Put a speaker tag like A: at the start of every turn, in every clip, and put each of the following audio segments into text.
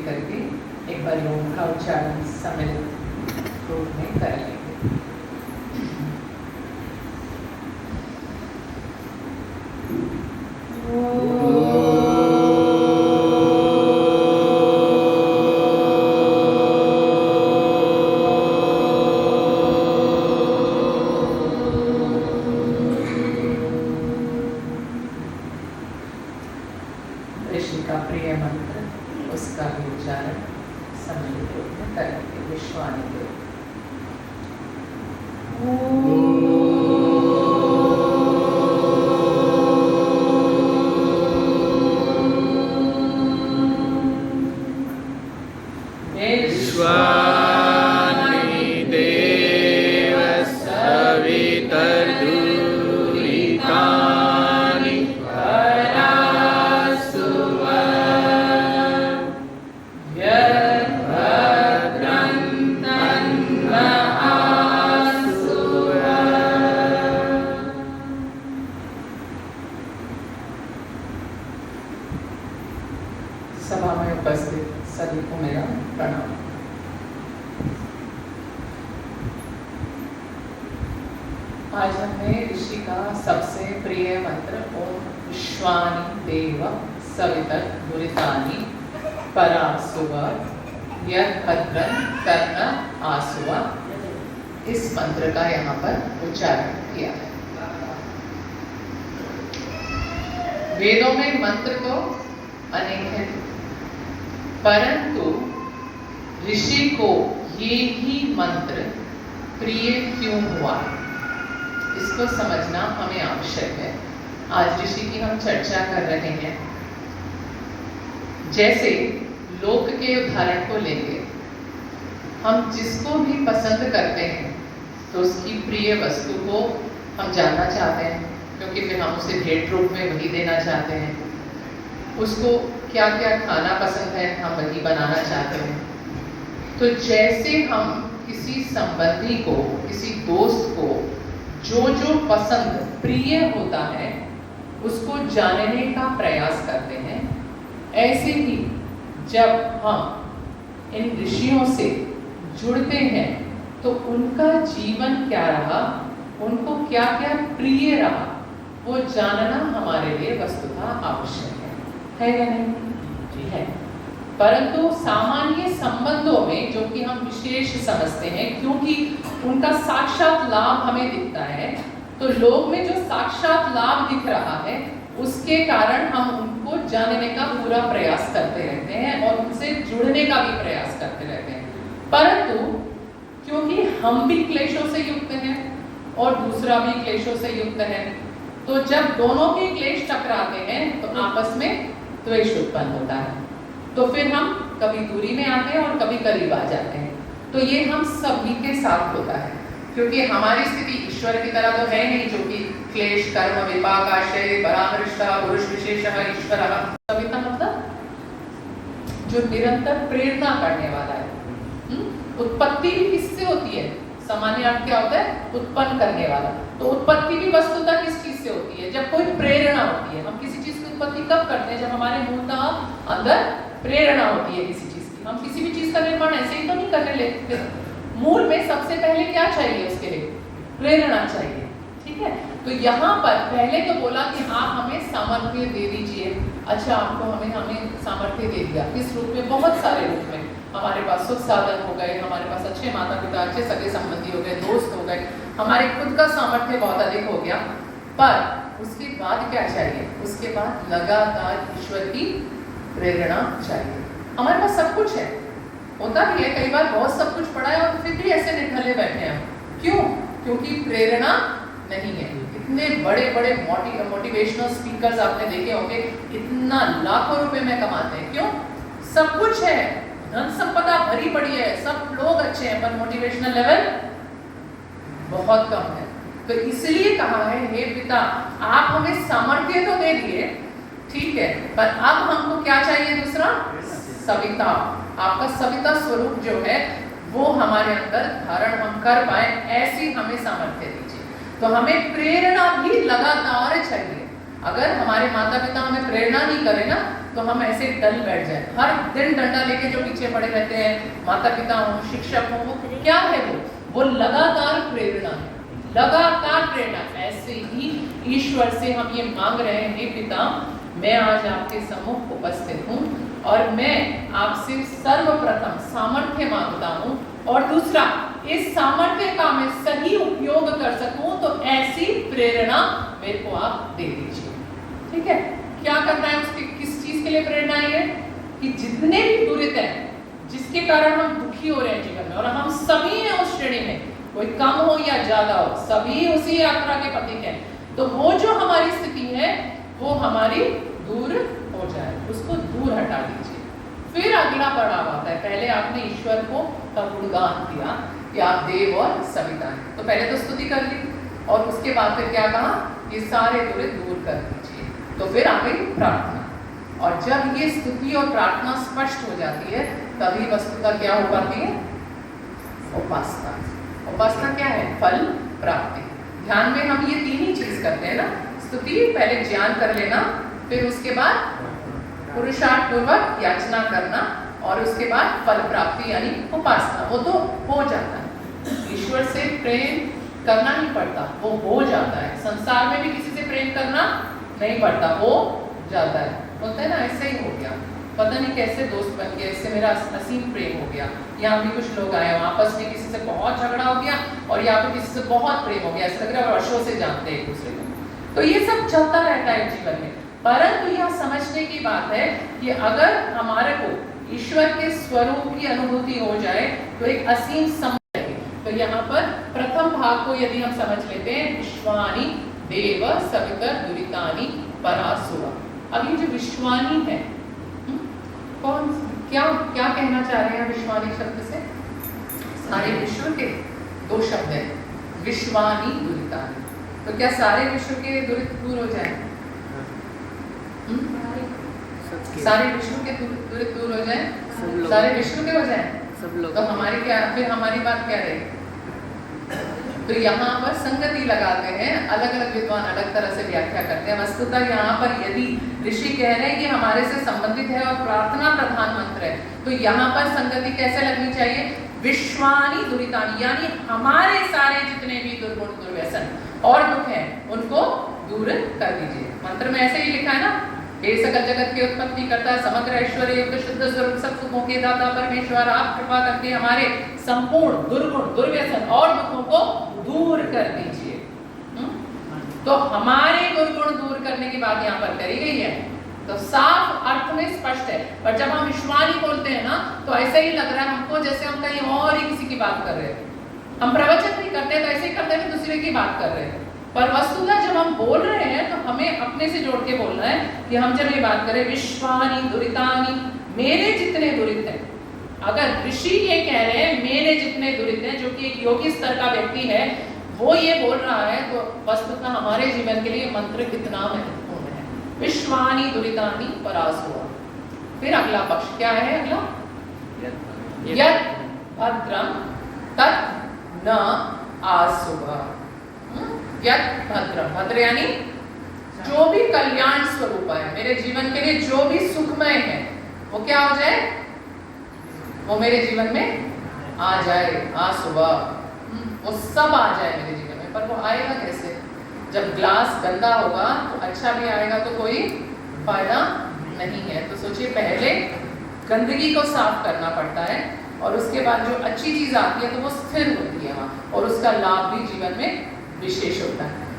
A: करके एक बार ओम का उच्चारण सम्मिलित रूप में कर लेंगे। ऋषि का प्रिय मंत्र, उसका भी उच्चारण सम्मिलित रूप में करेंगे। विश्वानि देव। सभा में उपस्थित सभी को मेरा प्रणाम। आज हमने ऋषि का सबसे प्रिय मंत्र ओम विश्वानि देव सवितर्दुरितानि परासुव यद्भद्रं कर्म आसुव, इस मंत्र का यहाँ पर उच्चारण किया है। वेदों में मंत्र तो अनेक हैं, परंतु ऋषि को ये ही मंत्र प्रिय क्यों हुआ, इसको समझना हमें आवश्यक है। आज ऋषि की हम चर्चा कर रहे हैं। जैसे लोक के उदाहरण को लेंगे, हम जिसको भी पसंद करते हैं तो उसकी प्रिय वस्तु को हम जानना चाहते हैं, क्योंकि फिर हम उसे भेंट रूप में वही देना चाहते हैं। उसको क्या क्या खाना पसंद है, हम वही बनाना चाहते हैं। तो जैसे हम किसी संबंधी को, किसी दोस्त को जो जो पसंद प्रिय होता है उसको जानने का प्रयास करते हैं, ऐसे ही जब हम इन ऋषियों से जुड़ते हैं तो उनका जीवन क्या रहा, उनको क्या क्या प्रिय रहा, वो जानना हमारे लिए वस्तुतः आवश्यक है या नहीं? जी है। परंतु सामान्य संबंधों में जो कि हम विशेष समझते हैं, क्योंकि उनका साक्षात लाभ हमें दिखता है, तो लोग में जो साक्षात लाभ दिख रहा है उसके कारण हम उनको जानने का पूरा प्रयास करते रहते हैं और उनसे जुड़ने का भी प्रयास करते रहते हैं। परंतु क्योंकि हम भी क्लेशों से युक्त हैं और दूसरा भी क्लेशों से युक्त है, तो जब दोनों के क्लेश टकराते हैं तो आपस में द्वेष उत्पन्न होता है। तो फिर हम कभी दूरी में आते हैं और कभी करीब आ जाते हैं। तो ये हम सभी के साथ होता है, क्योंकि हमारी स्थिति ईश्वर की तरह तो है नहीं, जो कि क्लेश कर्म विपाक आश्रय परामृष्टा पुरुष विशेषः ईश्वरः। सविता मतलब जो निरंतर प्रेरणा करने वाला है। उत्पत्ति भी किससे होती है? सामान्य अर्थ क्या होता है? उत्पन्न करने वाला। तो उत्पत्ति भी वस्तुतः किस चीज से होती है? जब कोई प्रेरणा होती है। हम किसी चीज की उत्पत्ति कब करते हैं? जब हमारे मूलतः अंदर प्रेरणा होती है किसी चीज की। हम किसी भी चीज का निर्माण ऐसे ही तो नहीं करने लेते। मूल में सबसे पहले क्या चाहिए? उसके लिए प्रेरणा चाहिए। ठीक है, तो यहाँ पर पहले तो बोला कि आप हमें सामर्थ्य दे दीजिए। अच्छा, आपको हमें सामर्थ्य दे दिया। किस रूप में? बहुत सारे रूप में। हमारे पास सुख साधन हो गए, हमारे पास अच्छे माता पिता, अच्छे सगे संबंधी हो गए, दोस्त हो गए, हमारे खुद का सामर्थ्य बहुत अधिक हो गया। पर उसके बाद क्या चाहिए? उसके बाद लगातार ईश्वर की प्रेरणा चाहिए। हमारे पास सब कुछ है, होता भी है, कई बार बहुत सब कुछ पड़ा है और फिर भी ऐसे निठल्ले बैठे हैं। क्यों? क्योंकि प्रेरणा नहीं है। इतने बड़े बड़े मोटिवेशनल स्पीकर्स आपने देखे होंगे, इतना लाखों रुपए में कमाते हैं। क्यों? सब कुछ है, धन संपदा भरी पड़ी है, सब लोग अच्छे हैं, पर मोटिवेशनल लेवल बहुत कम है। तो इसलिए कहा है, हे पिता, आप हमें सामर्थ्य तो दे दिए, ठीक है, पर अब हमको क्या चाहिए? दूसरा सविता। आपका सविता स्वरूप जो है वो हमारे अंदर धारण हम कर पाए, ऐसी हमें सामर्थ्य दीजिए। तो हमें प्रेरणा भी लगातार चाहिए। अगर हमारे माता पिता हमें प्रेरणा नहीं करे ना, तो हम ऐसे डल बैठ जाए, हर दिन डंडा लेके जो पीछे पड़े रहते हैं, माता पिता हो, शिक्षक हो, वो क्या है, वो लगातार प्रेरणा है, लगातार प्रेरणा। ऐसे ही ईश्वर से हम ये मांग रहे हैं, हे पिता मैं आज आपके सम्मुख उपस्थित हूँ और मैं आपसे सर्वप्रथम सामर्थ्य मांगता हूँ, और दूसरा इस सामर्थ्य का मैं सही उपयोग कर सकूं, तो ऐसी प्रेरणा मेरे को आप दे दीजिए। ठीक है, क्या करना है, उसके किस चीज के लिए प्रेरणा है कि जितने भी दुरित हैं, जिसके कारण हम दुखी हो रहे हैं जीवन में, और हम सभी हैं उस श्रेणी में, कोई कम हो या ज्यादा हो, सभी उसी यात्रा के प्रतीक हैं, तो वो जो हमारी स्थिति है वो हमारी दूर हो जाए, उसको दूर हटा दीजिए। फिर अगला पड़ाव आता है, पहले आपने ईश्वर को का गुणगान किया कि आप देव और सविता हैं, तो पहले तो स्तुति कर ली, और उसके बाद फिर क्या कहा, ये सारे दुरित दूर कर दीजिए। तो फिर आ गई प्रार्थना, और जब ये स्तुति और प्रार्थना स्पष्ट हो जाती है, तभी वस्तुतः क्या हो पाती है, उपासना। उपासना क्या है, फल प्राप्ति। ध्यान में हम ये तीन ही चीज करते हैं ना, स्तुति पहले ज्ञान कर लेना, फिर उसके बाद पुरुषार्थ पूर्वक याचना करना, और उसके बाद फल प्राप्ति यानी उपासना। वो तो हो जाता है, ईश्वर से प्रेम करना नहीं पड़ता, वो हो जाता है। संसार में भी किसी से प्रेम करना नहीं पड़ता, हो जाता है। बोलते हैं ना, ऐसे ही हो गया, पता नहीं कैसे दोस्त बन गया, इससे मेरा असीम प्रेम हो गया। यहाँ भी कुछ लोग आए, आपस में किसी से बहुत झगड़ा हो गया, और यहाँ पे किसी से बहुत प्रेम हो गया, ऐसा लग रहा है वर्षों से जानते हैं एक दूसरे को। तो ये सब चलता रहता है जीवन में, परंतु यह समझने की बात है कि अगर हमारे को ईश्वर के स्वरूप की अनुभूति हो जाए तो एक असीम समझ है। तो यहाँ पर प्रथम भाग को यदि हम समझ लेते हैं, विश्वानी देव सवितर दुरितानि परासुरा। अब ये जो विश्वानी है, कौन क्या क्या कहना चाह रहे हैं विश्वानी शब्द से? सारे विश्व के दो शब्द हैं, विश्वानी दुरितानि। तो क्या सारे विश्व के दुरित दूर हो जाए? सारे विश्व के दुरित दूर हो जाए, सारे विश्व के हो जाए, सब लोग। तो हमारी क्या, फिर हमारी बात क्या रहेगी? तो यहाँ पर संगति लगाते हैं, अलग अलग विद्वान अलग तरह से व्याख्या करते हैं। वस्तुतः यहाँ पर यदि ऋषि कह रहे हैं कि हमारे से संबंधित है और प्रार्थना प्रधान मंत्र है, तो यहाँ पर संगति कैसे लगनी चाहिए? विश्वानी दुरितानि, यानी हमारे सारे जितने भी दुर्गुण दुर्व्यसन और दुख हैं उनको दूर कर दीजिए। मंत्र में ऐसे ही लिखा है ना, हे सकल जगत की उत्पत्ति करता, समग्र ऐश्वर्य युक्त शुद्ध स्वरूप सब सुखों के दाता परमेश्वर, आप कृपा करके हमारे संपूर्ण दुर्गुण दुर्व्यसन और दुखों को दूर कर दीजिए। तो हमारे दुर्गुण दूर करने की बात यहाँ पर करी गई है, तो साफ अर्थ में स्पष्ट है। पर जब हम विश्वानी बोलते हैं ना, तो ऐसे ही लग रहा है हमको जैसे हम कहीं और ही किसी की बात कर रहे हैं। हम प्रवचन नहीं करते तो ऐसे ही करते हैं कि दूसरे की बात कर रहे हैं, पर वस्तुतः जब हम बोल रहे हैं तो हमें अपने से जोड़ के बोलना है कि हम जब ये बात करें विश्वानी दुरितानि, मेरे जितने दुरित हैं। अगर ऋषि ये कह रहे हैं मेरे जितने दुरित हैं, जो कि एक योगी स्तर का व्यक्ति है, वो ये बोल रहा है, तो वस्तुतः हमारे जीवन के लिए मंत्र कितना महत्वपूर्ण है। विश्वानी दुरितानि परासुरा। फिर अगला पक्ष क्या है? अगला यत् भद्रम तत् न आसुभः। यत् भद्रम, भद्र यानी जो भी कल्याण स्वरूप है मेरे जीवन के लिए, जो भी सुखमय है, वो क्या हो जाए? वो मेरे जीवन में आ जाए, आसुभः, वो सब आ जाए मेरे जीवन में। पर वो आएगा कैसे? जब ग्लास गंदा होगा तो अच्छा भी आएगा तो कोई फायदा नहीं है। तो सोचिए, पहले गंदगी को साफ करना पड़ता है, और उसके बाद जो अच्छी चीज आती है तो वो स्थिर होती है वहाँ, और उसका लाभ भी जीवन में विशेष होता है।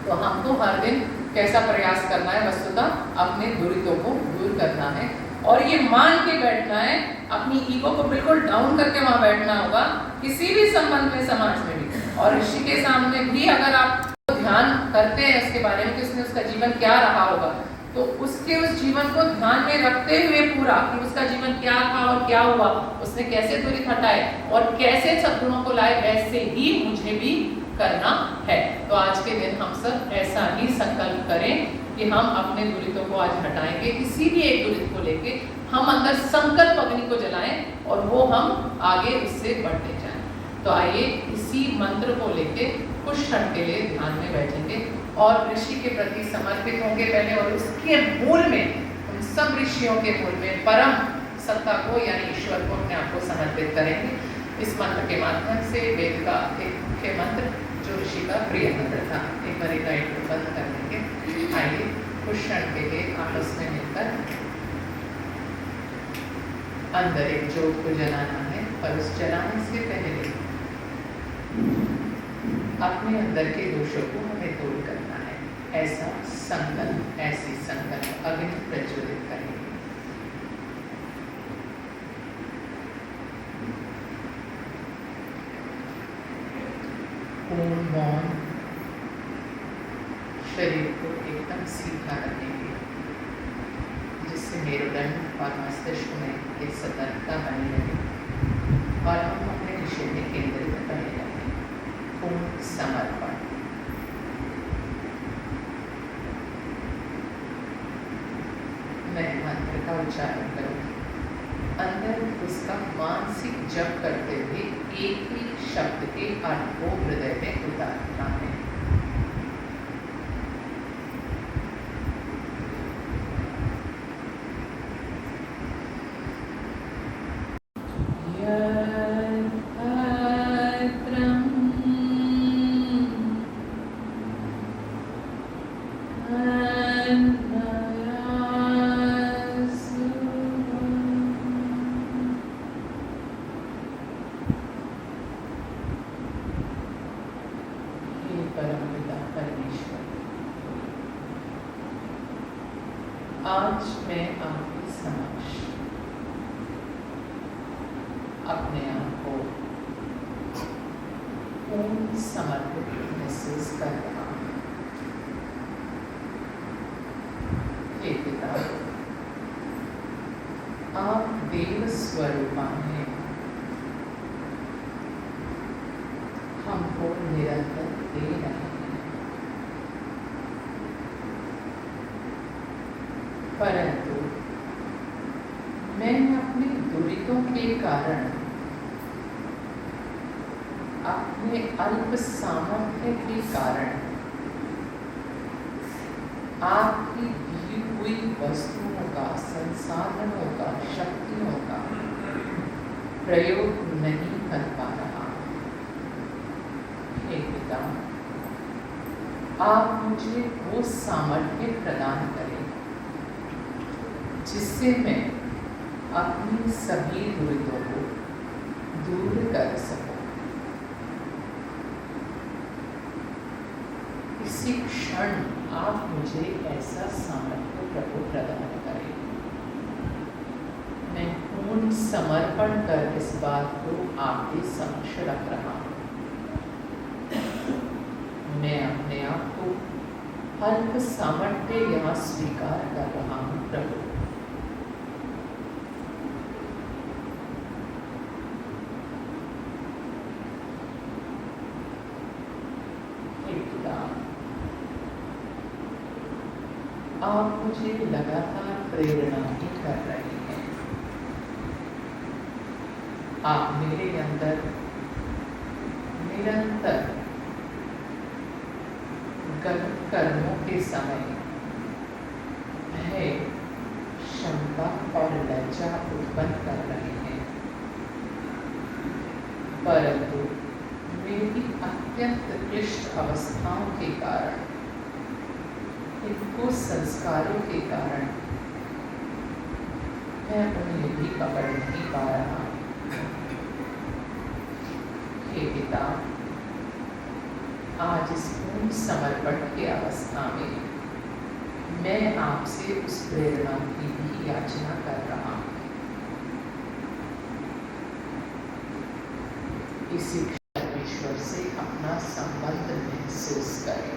A: तो हमको हर दिन कैसा प्रयास करना है? वस्तुतः अपने दुरितों को दूर करना है, और ये मान के बैठना है, अपनी ईगो को बिल्कुल डाउन करके वहाँ बैठना होगा, किसी भी संबंध में, समाज में भी। और ऋषि के सामने भी अगर आप ध्यान करते हैं इसके बारे में कि उसने उसका जीवन क्या रहा होगा, तो उसके उस जीवन को ध्यान में रखते हुए पूरा कि उसका जीवन क्या था और क्या हुआ, उसने कैसे दुरित हटाए और कैसे सद्गुणों को लाए, वैसे ही मुझे भी करना है। तो आज के दिन हम सब ऐसा ही संकल्प करें कि हम अपने दुरितों को आज हटाएंगे, किसी भी एक दुरित को लेके हम अंदर संकल्प अग्नि को जलाएं और वो हम आगे उससे बढ़ते जाएं। तो आइए इसी मंत्र को लेके कुछ क्षण के लिए ध्यान में बैठेंगे और ऋषि के प्रति समर्पित होंगे पहले, और उसके मूल में उन सब ऋषियों के मूल में परम सत्ता को यानी ईश्वर को अपने आप को समर्पित करेंगे। इस मंत्र के माध्यम से वेद का एक मुख्य मंत्र जो ऋषि का प्रिय मंत्र था। एक बार लाइट को बंद कर देंगे। आइए कुछ क्षण के लिए आपस में मिलकर अंदर एक ज्योत को जलाना है और उस जलाने से पहले अपने अंदर के दोषों को हमें दूर करना है। ऐसा संकल्प, ऐसी संकल्प अग्नि प्रज्वलित करेंगे। पूर्ण मौन, शरीर को एकदम सीधा रखेंगे जिससे मेरुदंड और मस्तिष्क में एक सतर्कता बनी रहे और हम अपने विषय में केंद्रित बने रहें। पूर्ण समर्पण। मैं मंत्र का उच्चारण करूँ, अंदर उसका मानसिक जप करते हुए एक ही शब्द के अर्थ को हृदय में उतारना है। आज मैं आपके समक्ष अपने आप को पूर्ण समर्पित महसूस कर रहा हूँ। हे पिता, आप देव स्वरूपा हैं, हमको निरंतर दे रहे हैं, परंतु मैं अपने दुरितों के कारण, अपने अल्प सामर्थ्य के कारण आपकी दी हुई वस्तुओं का, संसाधनों का, शक्तियों का प्रयोग नहीं कर पा रहा। हे पिता, आप मुझे वो सामर्थ्य प्रदान करें जिससे मैं अपनी सभी दुरितों को दूर कर सकूं। इसी क्षण आप मुझे ऐसा सामर्थ्य प्रभु प्रदान करें। मैं पूर्ण समर्पण कर इस बात को आपके समक्ष रख रहा हूँ। मैं अपने आप को अल्प सामर्थ्य यहाँ स्वीकार कर रहा हूँ प्रभु। आप मुझे लगातार प्रेरणा ही कर रहे हैं। आप मेरे अंदर निरंतर गलत कर्मों के समय भय, शंका और लज्जा उत्पन्न कर रहे हैं, परंतु मेरी अत्यंत क्लिष्ट अवस्थाओं के कारण, इनको संस्कारों के कारण मैं उन्हें भी पकड़ नहीं पा रहा। हे पिता, आज इस पूर्ण समर्पण की अवस्था में मैं आपसे उस प्रेरणा की भी याचना कर रहा हूँ। इसी क्षण ईश्वर से अपना संबंध महसूस करें।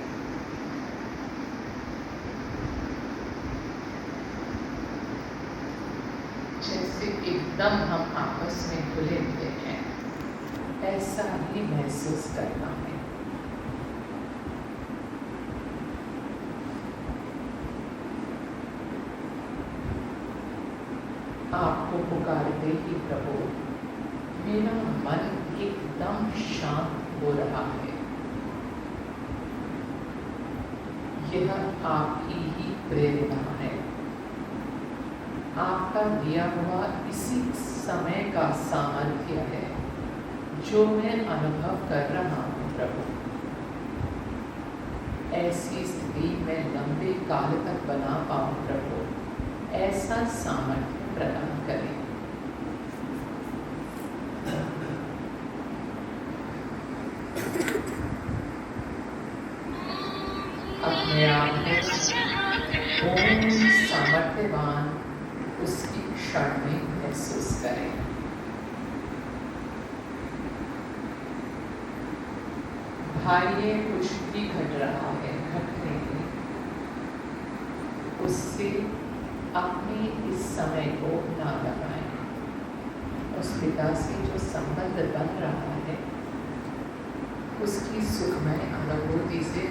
A: जैसे एकदम हम आपस में घुले हुए हैं, ऐसा ही महसूस करना है। आपको पुकारते ही प्रभु मेरा मन एकदम शांत हो रहा है। यह आपकी ही प्रेरणा है। आपका दिया हुआ इसी समय का सामर्थ्य है जो मैं अनुभव कर रहा हूँ प्रभु। ऐसी स्थिति मैं लंबे काल तक बना पाऊँ प्रभु, ऐसा सामर्थ्य प्रदान करें। अपने आप को पूर्ण सामर्थ्यवान उसकी क्षण में महसूस करें। बाह्य कुछ भी घट रहा है, घटने में उससे अपने इस समय को ना लगाएं। उस पिता से जो संबंध बन रहा है उसकी सुखमय अनुभूति से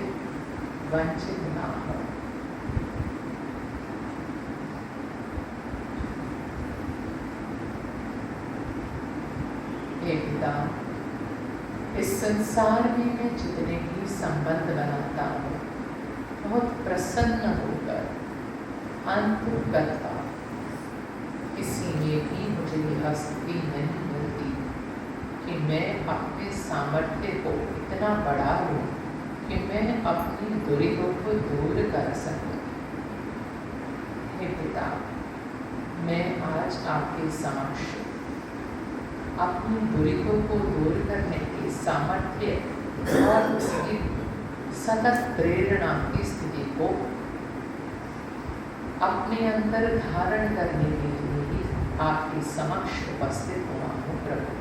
A: वंचित ना हो। हे पिता, इस संसार में मैं जितने भी संबंध बनाता हूँ बहुत प्रसन्न होकर अंतर्गता किसी में भी मुझे यह स्थिति नहीं मिलती कि मैं अपने सामर्थ्य को इतना बढ़ा लूँ कि मैं अपनी दूरियों को दूर कर सकूं। हे पिता, मैं आज आपके समक्ष अपनी दूरियों को दूर करने के सामर्थ्य और उसकी सतत प्रेरणा की स्थिति को अपने अंदर धारण करने के लिए ही आपके समक्ष उपस्थित हुआ हूँ प्रभु।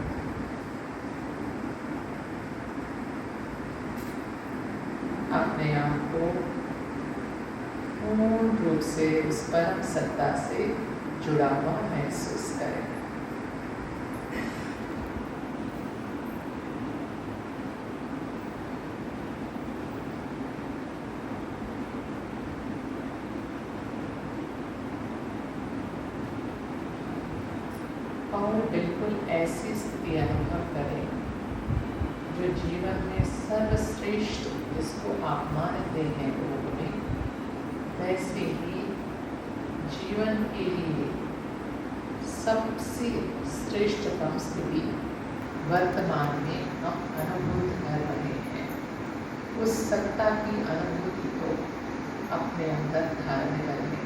A: अपने आप को पूर्ण रूप से उस परम सत्ता से जुड़ा हुआ महसूस करें। और बिल्कुल ऐसी स्थिति अनुभव करें जो जीवन में सर्वश्रेष्ठ जिसको आप मानते हैं लोग में, वैसे ही जीवन के लिए सबसे श्रेष्ठतम स्थिति वर्तमान में हम अनुभूत कर रहे हैं। उस सत्ता की अनुभूति को अपने अंदर धारण करें।